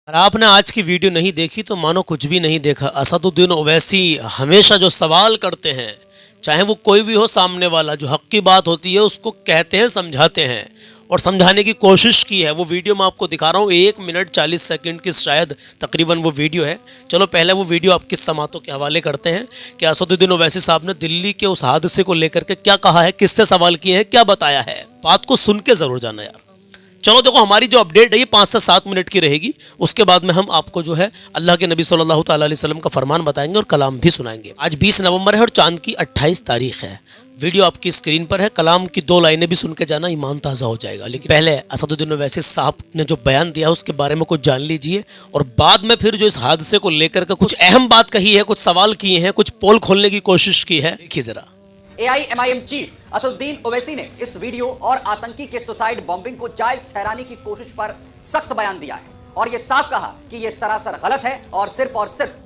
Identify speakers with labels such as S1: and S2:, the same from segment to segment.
S1: अगर आपने आज की वीडियो नहीं देखी तो मानो कुछ भी नहीं देखा। असदुद्दीन ओवैसी हमेशा जो सवाल करते हैं, चाहे वो कोई भी हो सामने वाला, जो हक की बात होती है उसको कहते हैं, समझाते हैं और समझाने की कोशिश की है। वो वीडियो मैं आपको दिखा रहा हूँ, 1 मिनट 40 सेकंड की शायद तकरीबन वो वीडियो है। चलो पहले वो वीडियो आपकी समातों के हवाले करते हैं कि असदुद्दीन ओवैसी साहब ने दिल्ली के उस हादसे को लेकर के क्या कहा है, किससे सवाल किए हैं, क्या बताया है। बात को सुन के ज़रूर जाना यार। चलो देखो, हमारी जो अपडेट है ये 5 से 7 मिनट की रहेगी। उसके बाद में हम आपको जो है अल्लाह के नबी सल्लल्लाहु अलैहि वसल्लम का फरमान बताएंगे और कलाम भी सुनाएंगे। आज 20 नवंबर है और चांद की 28 तारीख है। वीडियो आपकी स्क्रीन पर है। कलाम की 2 लाइनें भी सुन के जाना, ईमान ताज़ा हो जाएगा। लेकिन पहले असदुद्दीन ओवैसी साहब ने जो बयान दिया उसके बारे में कुछ जान लीजिए और बाद में फिर जो इस हादसे को लेकर के कुछ अहम बात कही है, कुछ सवाल किए हैं, कुछ पोल खोलने की कोशिश की है। देखिए जरा।
S2: AIMIM चीफ असदुद्दीन ओवैसी ने इस वीडियो और आतंकी के सुसाइड बॉम्बिंग को जायज ठहराने की कोशिश पर सख्त बयान दिया है और यह साफ कहा कि यह सरासर गलत है और सिर्फ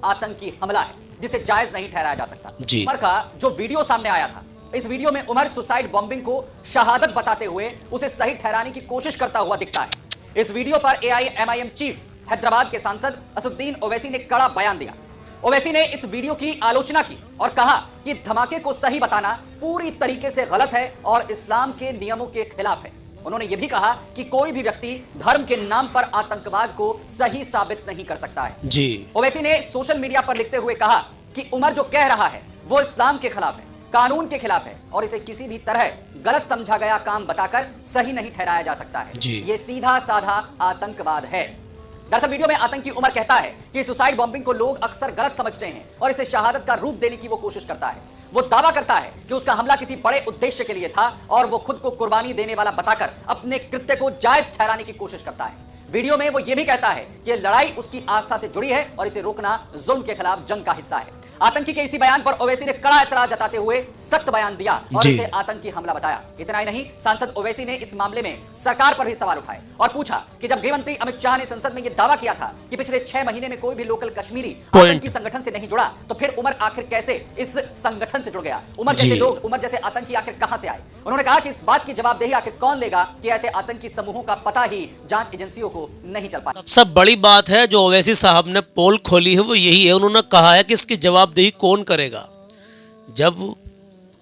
S2: आतंकी हमला है जिसे जायज नहीं ठहराया जा सकता। उमर का जो वीडियो सामने आया था, इस वीडियो में उमर सुसाइड बॉम्बिंग को शहादत बताते हुए उसे सही ठहराने की कोशिश करता हुआ दिखता है। इस वीडियो पर AIMIM चीफ हैदराबाद के सांसद असदुद्दीन ओवैसी ने कड़ा बयान दिया। ओवैसी ने इस वीडियो की आलोचना की और कहा कि धमाके को सही बताना पूरी तरीके से गलत है और इस्लाम के नियमों के खिलाफ है। उन्होंने यह भी कहा कि कोई भी व्यक्ति धर्म के नाम पर आतंकवाद को सही साबित नहीं कर सकता है जी। ओवैसी ने सोशल मीडिया पर लिखते हुए कहा कि उमर जो कह रहा है वो इस्लाम के खिलाफ है, कानून के खिलाफ है और इसे किसी भी तरह गलत समझा गया काम बताकर सही नहीं ठहराया जा सकता है। ये सीधा साधा आतंकवाद है। दरअसल वीडियो में आतंकी उमर कहता है कि सुसाइड बॉम्बिंग को लोग अक्सर गलत समझते हैं और इसे शहादत का रूप देने की वो कोशिश करता है। वो दावा करता है कि उसका हमला किसी बड़े उद्देश्य के लिए था और वो खुद को कुर्बानी देने वाला बताकर अपने कृत्य को जायज ठहराने की कोशिश करता है। वीडियो में वो ये भी कहता है कि लड़ाई उसकी आस्था से जुड़ी है और इसे रोकना जुल्म के खिलाफ जंग का हिस्सा है। आतंकी के इसी बयान पर ओवैसी ने कड़ा एतराज जताते हुए सख्त बयान दिया और इसे आतंकी हमला बताया। इतना ही नहीं, सांसद ओवैसी ने इस मामले में सरकार पर भी सवाल उठाए और पूछा कि जब गृहमंत्री अमित शाह ने संसद में यह दावा किया था कि पिछले 6 महीने में कोई भी लोकल कश्मीरी आतंकी संगठन से नहीं जुड़ा, तो फिर उमर आखिर कैसे इस संगठन से जुड़ गया? उमर जैसे लोग, उमर जैसे आतंकी आखिर कहां से आए? उन्होंने कहा कि इस बात की जवाबदेही आखिर कौन लेगा कि ऐसे आतंकी समूहों का पता ही जांच एजेंसियों को नहीं चल पाया।
S1: सबसे बड़ी बात है जो ओवैसी साहब ने पोल खोली है वो यही है। उन्होंने कहा है कि इसकी जवाबदेही कौन करेगा। जब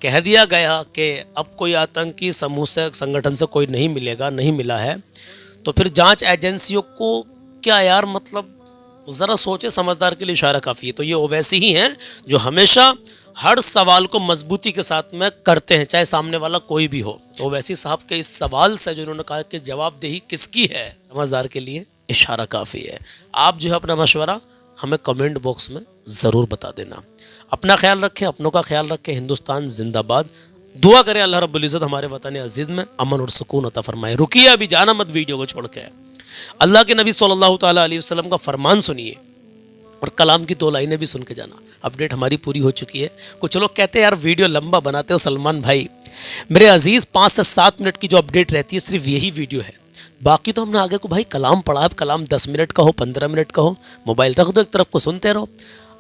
S1: कह दिया गया कि अब कोई आतंकी समूह से, संगठन से कोई नहीं मिलेगा, नहीं मिला है, तो फिर जांच एजेंसियों को क्या यार, मतलब ज़रा सोचे, समझदार के लिए इशारा काफ़ी है। तो ये ओवैसी ही हैं जो हमेशा हर सवाल को मजबूती के साथ में करते हैं, चाहे सामने वाला कोई भी हो। तो ओवैसी साहब के इस सवाल से जो उन्होंने कहा कि जवाबदेही किसकी है, समझदार के लिए इशारा काफ़ी है। आप जो है अपना मशवरा हमें कमेंट बॉक्स में ज़रूर बता देना। अपना ख्याल रखें, अपनों का ख्याल रखें। हिंदुस्तान जिंदाबाद। दुआ करें अल्लाह रब्बुल इज़्ज़त हमारे वतन अजीज़ में अमन और सुकून अता फरमाए। रुकिए, अभी जाना मत वीडियो को छोड़ के। अल्लाह के नबी सल्लल्लाहु ताला अलैहि वसल्लम का फरमान सुनिए और कलाम की 2 लाइनें भी सुन के जाना। अपडेट हमारी पूरी हो चुकी है। कुछ लोग कहते हैं यार वीडियो लंबा बनाते हो सलमान भाई। मेरे अजीज़, 5 से 7 मिनट की जो अपडेट रहती है सिर्फ यही वीडियो है। बाकी तो हमने आगे को भाई कलाम पढ़ा है। कलाम 10 मिनट का हो, 15 मिनट का हो, मोबाइल रख दो एक तरफ को, सुनते रहो।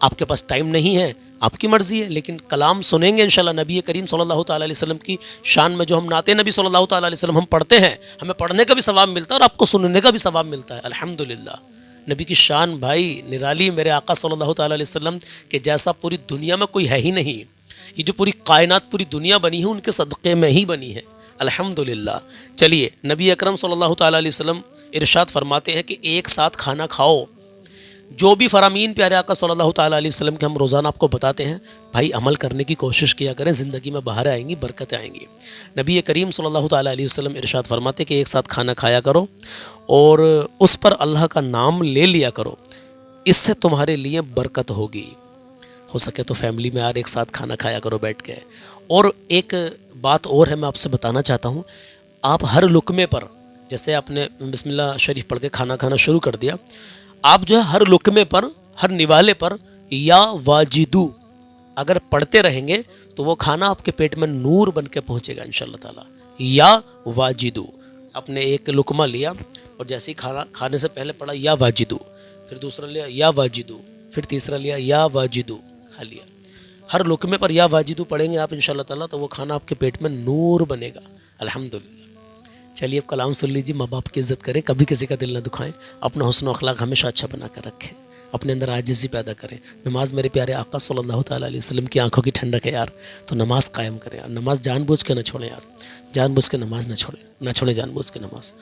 S1: आपके पास टाइम नहीं है, आपकी मर्जी है, लेकिन कलाम सुनेंगे इंशाल्लाह। नबी करीम सल्लल्लाहु अलैहि वसल्लम की शान में जो हम नाते नबी सल्लल्लाहु अलैहि वसल्लम हम पढ़ते हैं, हमें पढ़ने का भी सवाब मिलता है और आपको सुनने का भी सवाब मिलता है। अल्हम्दुलिल्लाह, नबी की शान भाई निराली। मेरे आका सल्लल्लाहु अलैहि वसल्लम के जैसा पूरी दुनिया में कोई है ही नहीं। ये जो पूरी कायनात, पूरी दुनिया बनी है उनके सदक़े में ही बनी है। अल्हम्दुलिल्लाह। चलिए, नबी अकरम सल्लल्लाहु अलैहि वसल्लम इरशाद फरमाते हैं कि एक साथ खाना खाओ। जो भी फरामीन प्यारे आका सल्लल्लाहु अलैहि वसल्लम के हम रोज़ाना आपको बताते हैं, भाई अमल करने की कोशिश किया करें, ज़िंदगी में बाहर आएंगी, बरकतें आएंगी। नबी करीम सल्लल्लाहु अलैहि वसल्लम इरशाद फरमाते हैं कि एक साथ खाना खाया करो और उस पर अल्लाह का नाम ले लिया करो, इससे तुम्हारे लिए बरकत होगी। हो सके तो फैमिली में यार एक साथ खाना खाया करो बैठ के। और एक बात और है, मैं आपसे बताना चाहता हूँ, आप हर लुकमे पर, जैसे आपने बिस्मिल्लाह शरीफ पढ़ के खाना खाना शुरू कर दिया, आप जो है हर लुकमे पर, हर निवाले पर या वाजिदू अगर पढ़ते रहेंगे तो वो खाना आपके पेट में नूर बन के पहुँचेगा इंशाअल्लाह ताला। या वाजिदू, आपने एक लुकमा लिया और जैसे ही खाना खाने से पहले पढ़ा या वाजिदू, फिर दूसरा लिया या वाजिदू, फिर तीसरा लिया या वाजिदू, खा लिया। हर लुकमे पर या वाजिदू पढ़ेंगे आप इंशाअल्लाह ताला तो वो खाना आपके पेट में नूर बनेगा। अल्हम्दुलिल्लाह। چلیے اب کلام سن لیجیے. ماں باپ کی عزت کریں, کبھی کسی کا دل نہ دکھائیں, اپنا حسن و اخلاق ہمیشہ اچھا بنا کر رکھیں, اپنے اندر عاجزی پیدا کریں. نماز میرے پیارے آقا صلی اللہ تعالیٰ علیہ وسلم کی آنکھوں کی ٹھنڈک ہے یار, تو نماز قائم کریں یار. نماز جان بوجھ کے نہ چھوڑیں یار, جان بوجھ کے نماز نہ چھوڑیں جان بوجھ کے نماز.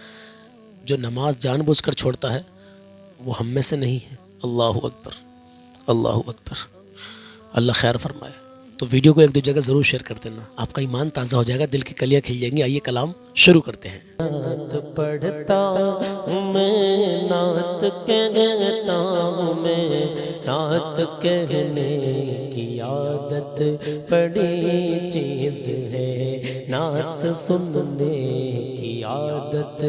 S1: جو نماز جان بوجھ کر چھوڑتا ہے وہ ہم میں سے نہیں ہے. اللہ اکبر, اللہ اکبر. اللہ خیر فرمائے. تو ویڈیو کو ایک دو جگہ ضرور شیئر کر دینا, آپ کا ایمان تازہ ہو جائے گا, دل کی کلیاں کھل جائیں گی. آئیے کلام شروع کرتے ہیں. نعت پڑھتا ہوں میں, نعت کہتا ہوں میں, نعت کہنے کی عادت بڑی چیز ہے, نعت سننے کی عادت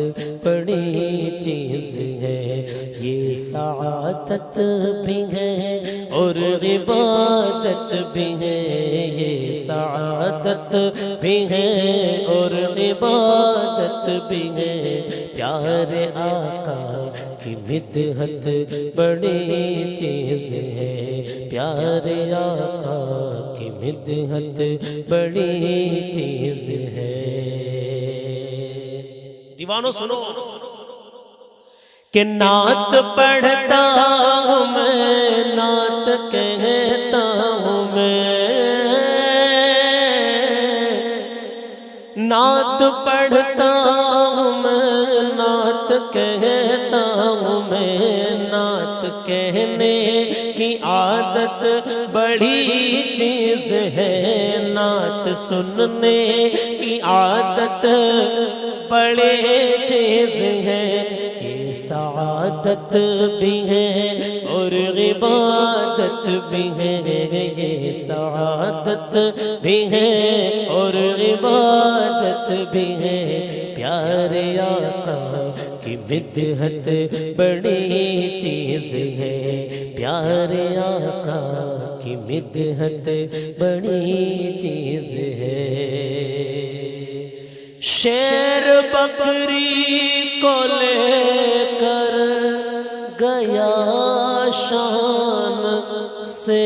S1: بڑی چیز ہے. یہ سعادت بھی ہے اور عبادت بھی ہے, یہ سعادت بھی ہے اور عبادت بھی ہے. پیارے آقا کی مدحت بڑی چیز ہے, پیارے آقا کی مدحت بڑی چیز ہے. دیوانو سنو کہ نعت پڑھتا ہوں میں, نعت کہتا ہوں میں, نعت پڑھتا ہوں میں, نعت کہتا ہوں میں. نعت کہنے کی عادت بڑی چیز ہے, نعت سننے کی عادت بڑی چیز ہے. یہ سعادت بھی ہے اور عبادت بھی ہے, یہ سعادت بھی ہے اور عبادت بھی ہے. پیارے آقا کی مدحت بڑی چیز ہے, پیارے آقا کی مدحت بڑی چیز ہے. شیر بکری کو لے کر گیا شان سے,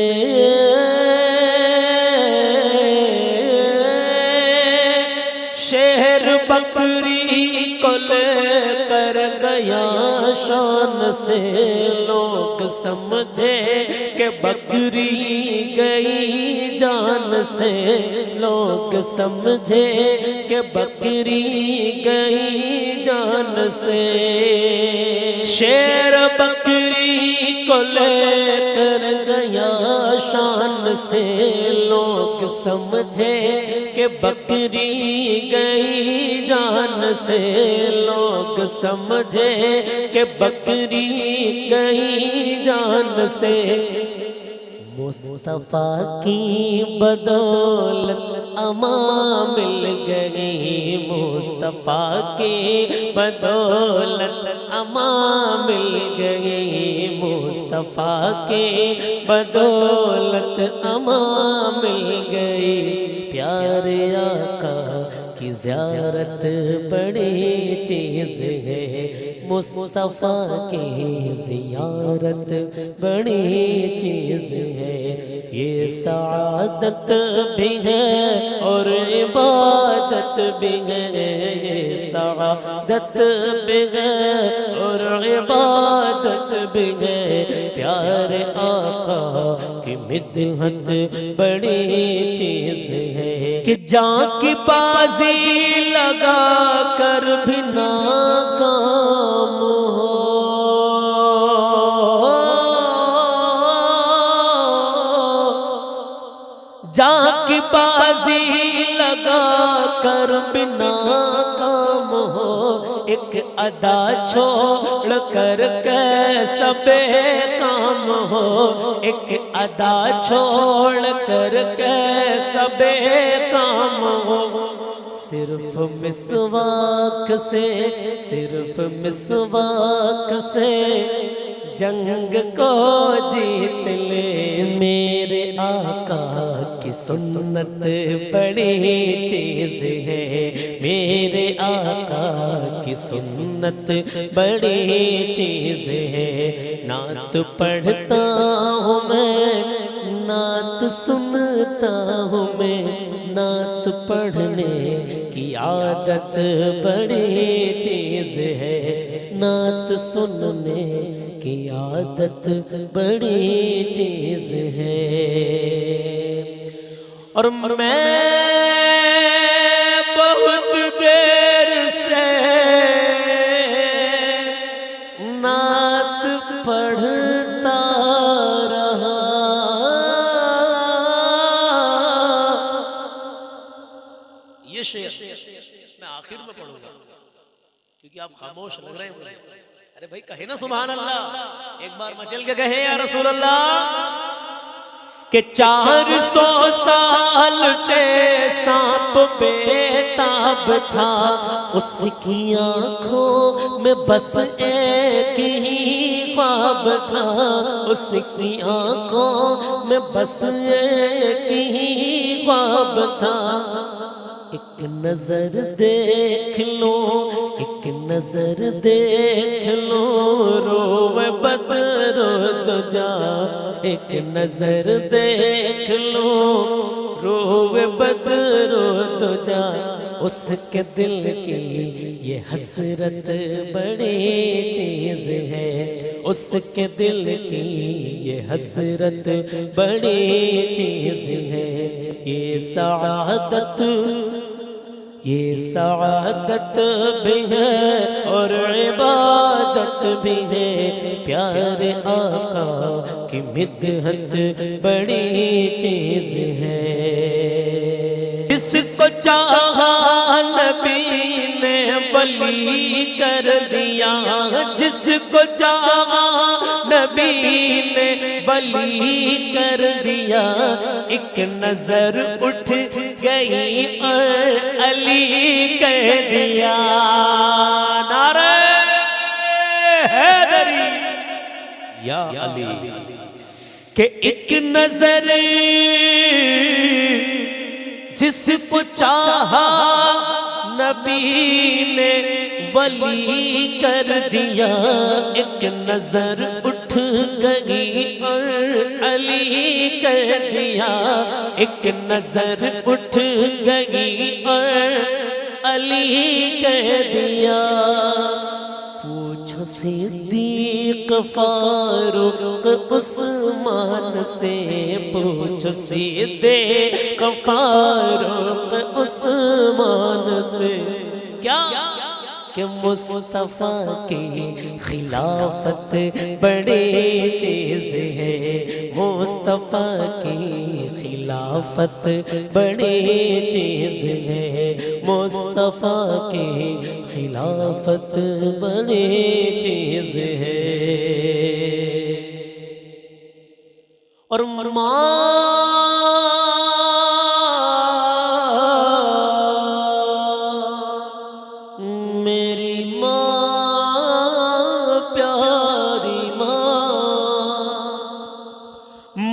S1: شیر بکری کو لے کر گیا شان سے. لوگ سمجھے کہ بکری گئی جان سے, لوگ سمجھے کہ بکری گئی جان سے. شیر بکری کو لے کر گیا شان سے, لوگ سمجھے کہ بکری گئی جان سے, لوگ سمجھے کہ بکری گئی جان سے. مصطفیٰ کی بدولت امان مل گئی, مصطفیٰ کی بدولت امان مل گئی, مصطفیٰ کی بدولت امان مل گئی. پیارے آقا کی زیارت بڑی چیز ہے, مصطفیٰ کی زیارت بڑی چیز ہے. یہ سعادت بھی ہے اور عبادت بھی ہے, یہ سعادت بھی ہے اور عبادت بھی ہے. پیارے آقا کی مدحت بڑی چیز ہے کہ جان کی بازی لگا کر بھی ناکام ہو, جان کی بازی لگا کر بھی ناکام ہو. ایک ادا چھوڑ کر کیسا بے کام ہو, ایک ادا چھوڑ کر کیسا بے کام ہو. صرف مسواک سے, صرف مسواک سے جنگ کو جیت لے. میرے آقا کی سنت بڑی چیز ہے, میرے آقا کی سنت بڑی چیز ہے. نعت پڑھتا ہوں میں, نعت سنتا ہوں میں, نعت پڑھنے کی عادت بڑی چیز ہے، نعت سننے کی عادت بڑی چیز ہے۔ اور میں بہت دیر سے نعت پڑھتا رہا، یہ شعر میں آخر میں پڑھوں گا کیونکہ آپ خاموش لگ رہے ہیں مجھے۔ ارے بھائی کہے نا سبحان اللہ، ایک بار مچل کے کہے یا رسول اللہ کہ 400 سال سے سانپ بے تاب تھا، اس کی آنکھوں میں بس ایک ہی خواب تھا، اس کی آنکھوں میں بس ایک ہی خواب تھا۔ ایک نظر دیکھ لو، ایک نظر دیکھ لو، روئے بدر و دجا، ایک نظر دیکھ لو، روئے بدر و دجا، اس کے دل کی یہ حسرت بڑی چیز ہے، اس کے دل کی یہ حسرت بڑی چیز ہے۔ یہ سعادت بھی ہے اور عبادت بھی ہے، پیارے آقا کی مدحت بڑی چیز ہے۔ جس کو چاہا نبی نے ولی کر دیا، جس کو چاہا نبی نے ولی کر دیا، ایک نظر اٹھ گئی اور علی کہہ دیا، نعرہ حیدری یا علی، کہ ایک نظر جس کو چاہا نبی نے ولی کر دیا، ایک نظر اٹھ گئی اور علی کہہ دیا، ایک نظر اٹھ گئی اور علی کہہ دیا۔ پوچھو صدیق فاروق عثمان سے، پوچھو صدیق فاروق عثمان سے، کیا کہ مصطفیٰ کی خلافت بڑی چیز ہے، مصطفیٰ کی خلافت بڑی چیز ہے، مصطفیٰ کی خلافت بڑی چیز ہے۔ اور میری ماں پیاری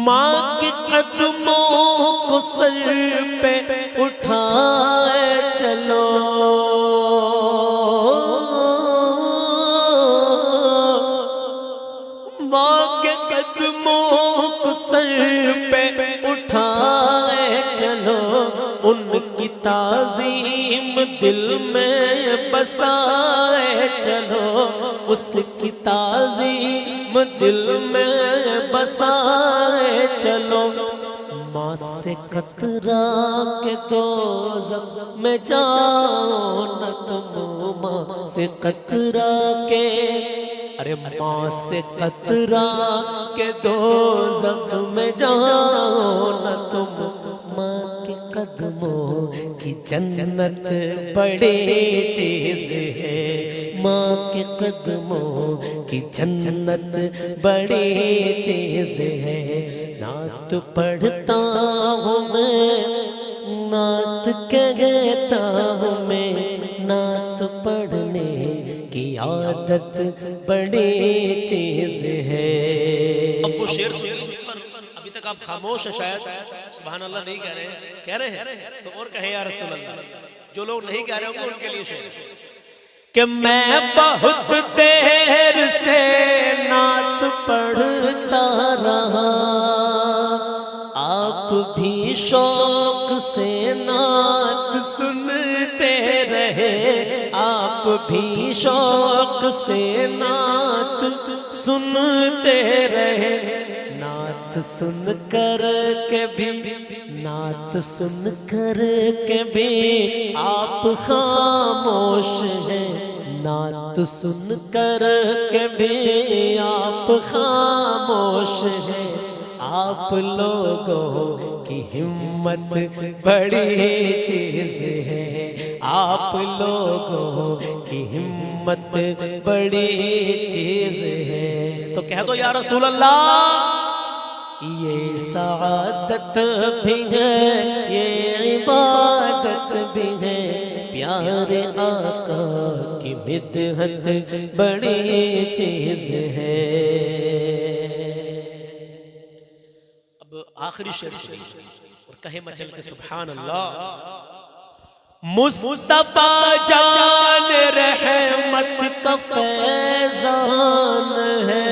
S1: ماں کے قدموں کو سر پہ اٹھائے چلو، ماں کے قدموں کو سر پہ اٹھائے چلو، ان کی تعظیم دل میں بسائے چلو، اس کی تعظیم دل میں بسائے چلو۔ ماں سے کترا کے دوزخ میں جاؤ نہ تم، ماں سے کترا کے، ارے ماں سے کترا کے دوزخ میں جاؤ نہ تم، ماں کے قدموں کی جنت بڑی چیز ہے، ماں کے قدموں کی جنت بڑی چیز ہے۔ نعت پڑھتا ہوں میں، نعت کہتا ہوں میں، نعت پڑھنے کی عادت بڑی چیز ہے۔ اب وہ شعر ابھی تک آپ خاموش ہیں، شاید سبحان اللہ نہیں کہہ رہے ہیں، کہہ رہے ہیں تو اور کہیں یا رسول اللہ۔ جو لوگ نہیں کہہ رہے ہوں گے ان کے لیے شعر کہ میں بہت دیر سے نعت پڑھتا رہا، آپ بھی شوق سے نعت سنتے رہے آپ بھی شوق سے نعت سنتے رہے نعت سن کر کے بھی نعت سن کر کے بھی آپ خاموش ہیں نعت سن کر کے بھی آپ خاموش ہیں آپ لوگوں کی ہمت بڑی چیز ہے آپ لوگوں کی ہمت بڑی چیز ہے تو کہہ دو یا رسول اللہ یہ سعادت بھی ہے یہ عبادت بھی ہے پیارے آقا کی مدحت بڑی چیز ہے آخری شعر اور کہے مچل کے سبحان اللہ مصطفیٰ جان رحمت کا فیضان ہے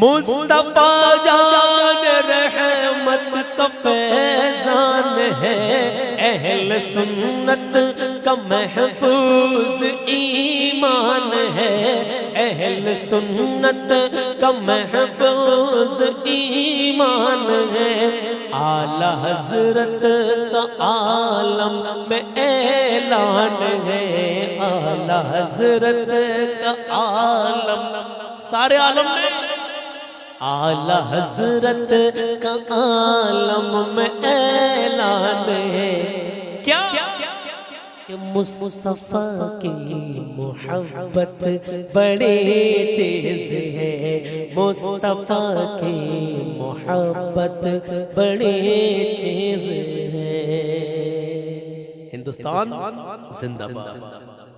S1: مصطفیٰ جان رحمت کا فیضان ہے اہل سنت کا محفوظ ایمان ہے اہل سنت کا محفوظ ایمان ہے اعلیٰ حضرت کا عالم میں اعلان ہے اعلیٰ حضرت کا عالم سارے عالم میں اعلیٰ حضرت کا عالم میں اعلان ہے کیا کہ مصطفیٰ کی محبت بڑی چیز ہے مصطفیٰ کی محبت بڑی چیز ہے ہندوستان زندہ باد